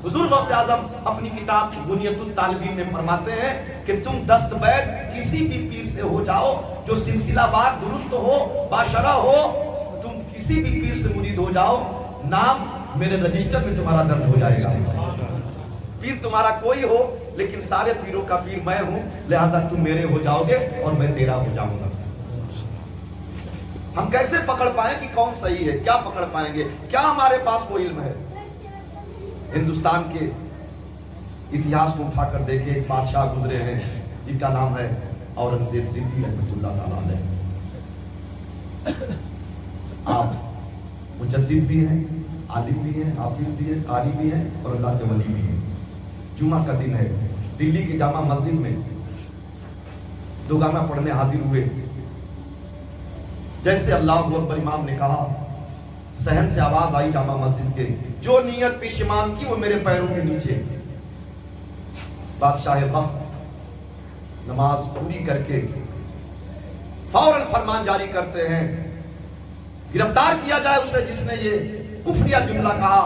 حضور غوث اعظم اپنی کتاب غنیت الطالبین میں فرماتے ہیں کہ تم دست بیت کسی بھی پیر سے ہو جاؤ جو سلسلہ بار درست ہو، باشرہ ہو، تم کسی بھی پیر سے مرید ہو جاؤ، نام میرے رجسٹر میں تمہارا درج ہو جائے گا۔ پیر تمہارا کوئی ہو لیکن سارے پیروں کا پیر میں ہوں، لہذا تم میرے ہو جاؤ گے اور میں تیرا ہو جاؤں گا۔ ہم کیسے پکڑ پائیں کہ کون صحیح ہے؟ کیا پکڑ پائیں گے؟ کیا ہمارے پاس کوئی علم ہے؟ ہندوستان کے اتہاس کو اٹھا کر دیکھیں، ایک بادشاہ گزرے ہیں جن کا نام ہے اورنگزیب ضدی رحمۃ اللہ تعالیٰ علیہ۔ آپ مجدد بھی ہیں، عالم بھی ہیں، حافظ بھی ہیں، قاری بھی ہیں اور اللہ کے ولی بھی ہیں۔ جمعہ کا دن ہے، دلی کی جامع مسجد میں دو گانا پڑھنے حاضر ہوئے۔ جیسے اللہ اکبر امام نے کہا، صحن سے آواز آئی جامع مسجد کے، جو نیت پیشمان کی وہ میرے پیروں کے نیچے۔ بادشاہ وقت نماز پوری کر کے فوراً فرمان جاری کرتے ہیں گرفتار کیا جائے اسے جس نے یہ کفریہ جملہ کہا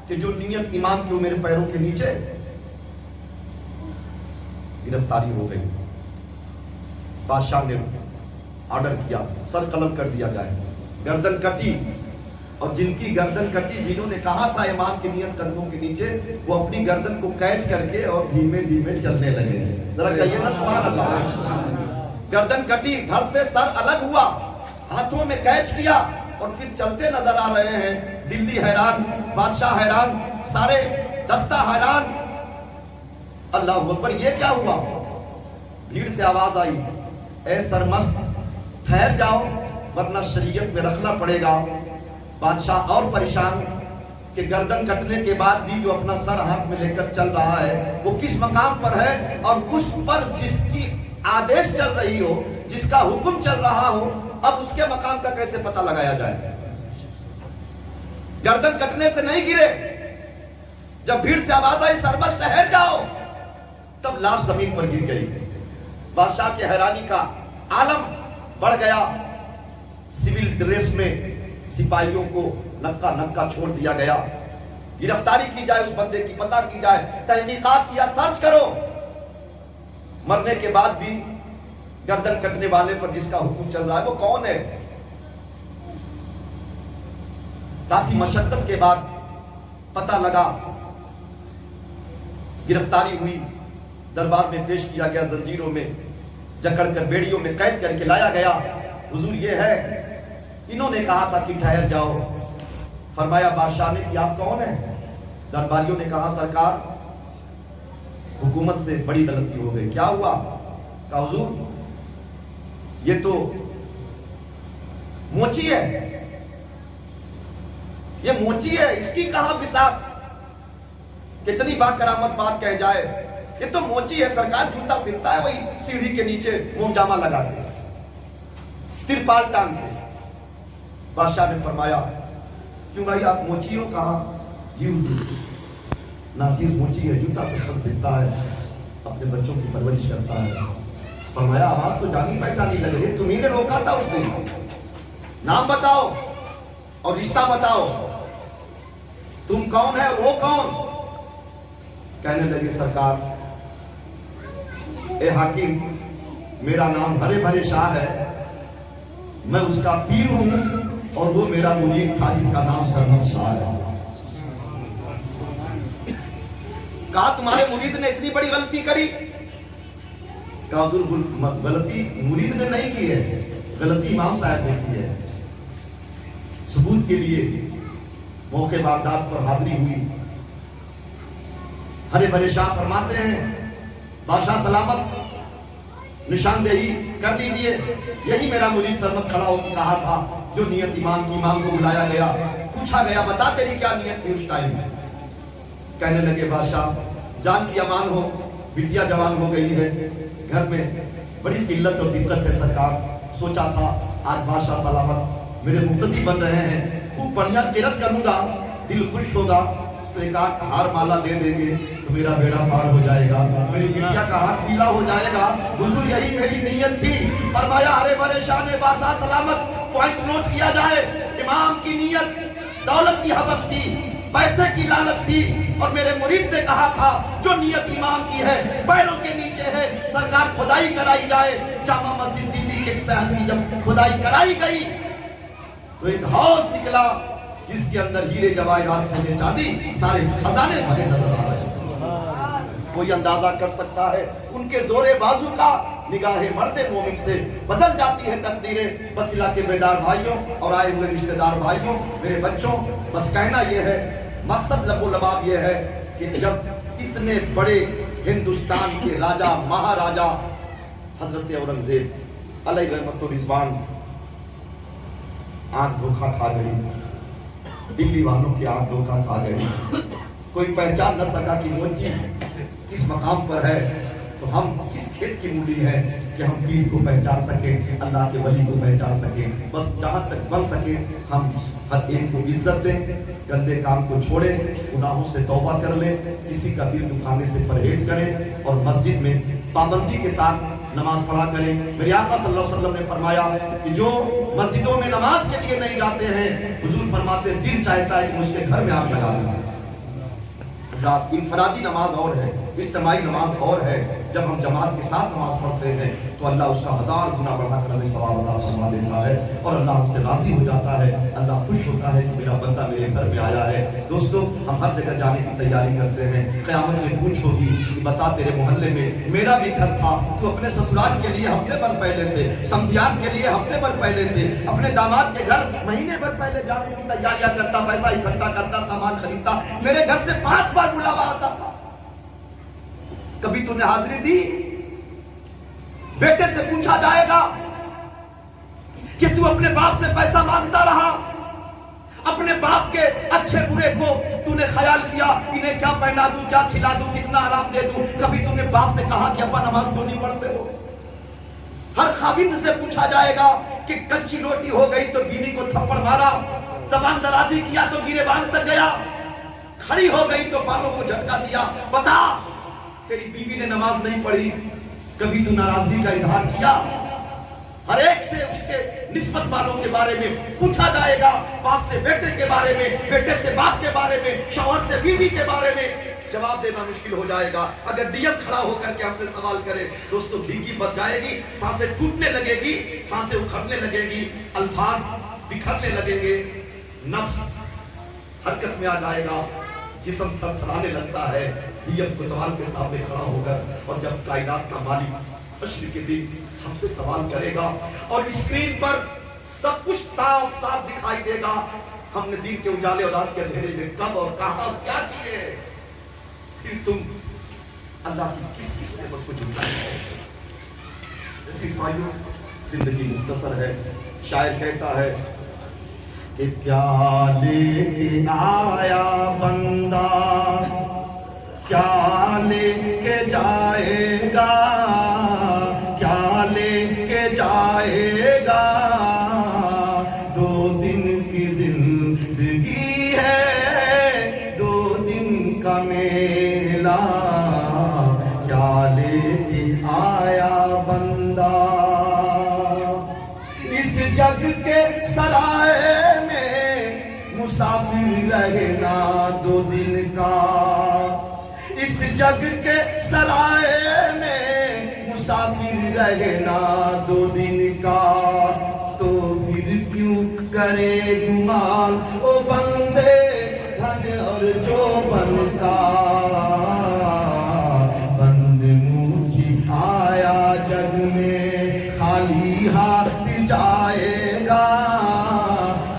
کہ جو نیت امام کی وہ میرے پیروں کے نیچے۔ گرفتاری ہو گئی۔ بادشاہ نے آرڈر کیا سر قلم کر دیا جائے، گردن کٹی، اور جن کی گردن کٹی، جنہوں نے کہا تھا امام کی نیت قدموں کے نیچے، وہ اپنی گردن کو کیچ کر کے اور دھیمے دھیمے چلنے لگے۔ ذرا کہیے نا سبحان اللہ۔ گردن کٹی، دھڑ سے سر الگ ہوا، ہاتھوں میں کیچ کیا اور پھر چلتے نظر آ رہے ہیں۔ دلی حیران، بادشاہ حیران، سارے دستہ حیران۔ اللہ اکبر، یہ کیا ہوا؟ بھیڑ سے آواز آئی، اے سرمست ٹھہر جاؤ ورنہ شریعت میں رکھنا پڑے گا۔ بادشاہ اور پریشان کہ گردن کٹنے کے بعد بھی جو اپنا سر ہاتھ میں لے کر چل رہا ہے وہ کس مقام پر ہے، اور اس پر جس کی آدیش چل رہی ہو، جس کا حکم چل رہا ہو، اب اس کے مقام کا کیسے پتہ لگایا جائے؟ گردن کٹنے سے نہیں گرے، جب بھیڑ سے آواز آئی سرمست ٹھہر جاؤ، تب لاش زمین پر گر گئی۔ بادشاہ کی حیرانی کا عالم بڑھ گیا۔ سول ڈریس میں سپاہیوں کو نکا نکا چھوڑ دیا گیا۔ گرفتاری کی جائے اس بندے کی، پتہ کی جائے، تحقیقات کیا، سرچ کرو۔ مرنے کے بعد بھی گردن کٹنے والے پر جس کا حکم چل رہا ہے وہ کون ہے؟ کافی مشقت کے بعد پتہ لگا، گرفتاری ہوئی، دربار میں پیش کیا گیا، زنجیروں میں جکڑ کر بیڑیوں میں قید کر کے لایا گیا۔ حضور یہ ہے، انہوں نے کہا تھا کہ ٹھہر جاؤ۔ فرمایا بادشاہ نے کہ آپ کون ہیں؟ درباریوں نے کہا سرکار حکومت سے بڑی غلطی ہو گئی۔ کیا ہوا؟ کہا حضور یہ تو موچی ہے، یہ موچی ہے، اس کی کہاں بساط؟ کتنی با کرامت بات کہہ جائے، یہ تو موچی ہے سرکار، جوتا سلتا ہے وہی سیڑھی کے نیچے موم جامہ لگا کے، ترپال ٹانگ کے۔ بادشاہ نے فرمایا کیوں بھائی آپ موچی ہو؟ کہا جی حضور، ناچیز موچی ہے، جوتا چپل سلتا ہے، اپنے بچوں کی پرورش کرتا ہے۔ فرمایا آواز تو جانی پہچانی لگ رہی ہے، تمہیں نے روکا تھا اس دن، نام بتاؤ اور رشتہ بتاؤ، تم کون ہے وہ کون؟ کہنے لگے سرکار اے حاکم، میرا نام ہرے بھرے شاہ ہے، میں اس کا پیر ہوں اور وہ میرا مرید تھا جس کا نام سرمست شاہ ہے۔ کہا تمہارے مرید نے اتنی بڑی غلطی کری؟ کہا حضور غلطی مرید نے نہیں کی ہے، غلطی امام صاحب نے کی ہے۔ ثبوت کے لیے موقع واردات پر حاضری ہوئی۔ ہرے بھرے شاہ فرماتے ہیں بادشاہ سلامت، نشاندہی کر لیجئے، یہی میرا مرید سرمست کھڑا ہو کے کہا تھا جو نیت امام کی، امام کو بلایا گیا، پوچھا گیا بتا تیری کیا نیت تھی اس ٹائم؟ کہنے لگے بادشاہ جان کی امان ہو، بٹیا جوان ہو گئی ہے، گھر میں بڑی قلت اور دقت ہے سرکار، سوچا تھا آج بادشاہ سلامت میرے مقتدی بن رہے ہیں، خوب بڑھیا قرت کروں گا، دل خوش ہوگا، تو ایک آنکھ ہار مالا دے دیں گے تو میرا بیڑا پار ہو جائے گا، میری بٹیا کا ہاتھ پیلا ہو جائے گا۔ حضور یہی میری نیت تھی۔ فرمایا ہرے بھرے شاہ نے بادشاہ سلامت پوائنٹ نوٹ کیا جائے، امام کی نیت دولت کی حوث تھی، پیسے کی لالچ تھی، اور میرے مرید نے کہا تھا جو نیت امام کی ہے پیروں کے نیچے ہے، سرکار کھدائی کرائی جائے۔ جامع مسجد دلی کے صحن کی جب کھدائی کرائی گئی تو ایک حوض نکلا جس کے اندر ہیرے جواہرات سونے چاندی سارے خزانے بھرے نظر آ رہے ہیں۔ کوئی اندازہ کر سکتا ہے ان کے زور بازو کا نگاہ مرد مومن سے بدل جاتی ہے تقدیریں۔ بس علاقے بیدار بھائیوں اور آئے ہوئے رشتہ دار بھائیوں، میرے بچوں، بس کہنا یہ ہے، مقصد لب و لباب یہ ہے کہ جب اتنے بڑے ہندوستان کے راجہ مہاراجہ حضرت اورنگزیب علیہ رحمت و رضوان آنکھ دھوکا کھا گئی، دلی والوں کی آنکھ دھوکا کھا گئی، کوئی پہچان نہ سکا کہ وہ چیز کس مقام پر ہے، تو ہم کس کھیت کی مولی ہیں کہ ہم پیر کو پہچان سکیں، اللہ کے ولی کو پہچان سکیں۔ بس جہاں تک بن سکے ہم ہر ایک کو عزت دیں، گندے کام کو چھوڑیں، گناہوں سے توبہ کر لیں، کسی کا دل دکھانے سے پرہیز کریں، اور مسجد میں پابندی کے ساتھ نماز پڑھا کریں۔ میرے آقا صلی اللہ علیہ وسلم نے فرمایا کہ جو مسجدوں میں نماز کے لیے نہیں جاتے ہیں، حضور فرماتے ہیں دل چاہتا ہے کہ اس کے گھر میں آگ لگا دیں۔ انفرادی نماز اور ہے، اجتماعی نماز اور ہے۔ جب ہم جماعت کے ساتھ نماز پڑھتے ہیں تو اللہ اس کا 1000 گنا بڑھا کر ہمیں ثواب عطا فرما دیتا ہے، اور اللہ ہم سے راضی ہو جاتا ہے، اللہ خوش ہوتا ہے کہ میرا بندہ میرے گھر میں آیا ہے۔ دوستو، ہم ہر جگہ جانے کی تیاری کرتے ہیں، قیامت میں پوچھ ہوگی کہ بتا تیرے محلے میں میرا بھی گھر تھا، تو اپنے سسرال کے لیے ہفتے بھر پہلے سے، سمدھیان کے لیے ہفتے بھر پہلے سے، اپنے داماد کے گھر مہینے بھر پہلے جانے کی تیاریاں کرتا، پیسہ اکٹھا کرتا، سامان خریدتا، میرے گھر سے 5 بار بلاوا آتا تھا۔ کبھی تو نے حاضری دی؟ بیٹے سے پوچھا جائے گا کہ تو اپنے باپ سے پیسہ مانگتا رہا، اپنے باپ کے اچھے برے کو تو نے خیال کیا، انہیں کیا پہنا دوں، کیا کھلا دوں، کتنا آرام دے دوں؟ کبھی تو نے باپ سے کہا کہ ابا نماز کیوں نہیں پڑھتے ہو؟ ہر خاوند سے پوچھا جائے گا کہ کچی روٹی ہو گئی تو بیوی کو تھپڑ مارا، زبان درازی کیا تو گریبان تک گیا، کھڑی ہو گئی تو بالوں کو جھٹکا دیا، بتا تیری بیوی نے نماز نہیں پڑھی، کبھی تو ناراضگی کا اظہار کیا؟ ہر ایک سے اس کے نسبت والوں کے بارے میں پوچھا جائے گا، باپ سے بیٹے کے بارے میں، بیٹے سے باپ کے بارے میں، شوہر سے بیوی کے بارے میں جواب دینا مشکل ہو جائے گا۔ اگر ڈی ایم کھڑا ہو کر کے ہم سے سوال کرے، دوستو بھیگی بچ جائے گی، سانسیں ٹوٹنے لگے گی، سانسیں اکھڑنے لگے گی، الفاظ بکھرنے لگیں گے، نفس حرکت میں آ جائے گا، جسم تھر تھرانے لگتا ہے۔ ڈی ایم کوتوال کے سامنے کھڑا ہو کر، اور جب کائنات کا مالک حشر کے دن ہم سے سوال کرے گا اور اسکرین پر سب کچھ صاف صاف دکھائی دے گا، ہم نے دین کے اجالے اور رات کے اندھیرے میں کب اور کہاں اور کیا کیے، پھر تم اللہ کی کس کس نعمت کو جھٹلاتے ہو؟ ایسی بھائیوں، زندگی مختصر ہے۔ شاعر کہتا ہے کہ کیا لے کے آیا بندہ، کیا لے کے جائے گا، کیا لے کے جائے گا، 2 دن کی زندگی ہے، 2 دن کا میلہ، کیا لے کے آیا بندہ، اس جگ کے سرائے میں مسافر رہنا 2 دن کا، اس جگ کے سرائے میں مسافر رہنا 2 دن کا، تو پھر کیوں کرے گمان او بندے دھن اور جو بنتا، بند مجھے آیا جگ میں خالی ہاتھ جائے گا،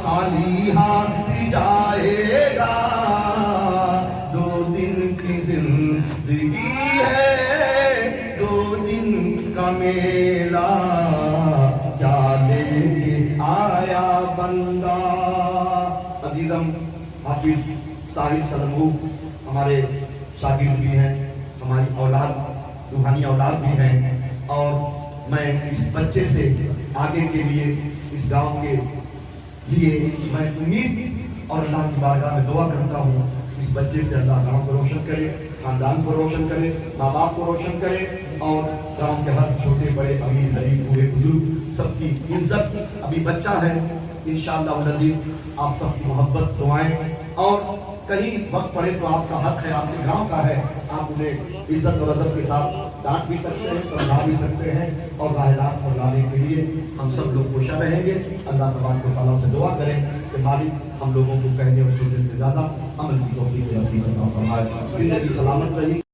خالی ہاتھ جائے گا، 2 دن کی زندگی ہے، 2 دن کا میلہ، کیا لے کے آیا بندہ۔ عزیزم، حافظ ساحل سلمو ہمارے شاگرد بھی ہیں، ہماری اولاد، روحانی اولاد بھی ہیں، اور میں اس بچے سے آگے کے لیے، اس گاؤں کے لیے میں امید اور اللہ کی بارگاہ میں دعا کرتا ہوں، اس بچے سے اللہ گاؤں کو روشن کرے، خاندان کو روشن کرے، ماں باپ کو روشن کرے، اور گاؤں کے ہر چھوٹے بڑے امیر غریب بوڑھے بزرگ سب کی عزت۔ ابھی بچہ ہے، انشاءاللہ العزیز آپ سب کی محبت، دعائیں اور کہیں وقت پڑے تو آپ کا حق ہے، آپ کے گاؤں کا ہے، آپ انہیں عزت اور ادب کے ساتھ ڈانٹ بھی سکتے ہیں، سمجھا بھی سکتے ہیں، اور راہ راست پر لانے کے لیے ہم سب لوگ کوشاں رہیں گے۔ اللہ تبارک و تعالیٰ سے دعا کریں کہ مالک ہم لوگوں کو کہنے اور سننے سے زیادہ عمل کی توفیق عطا فرمائے۔ زندگی سلامت رہی۔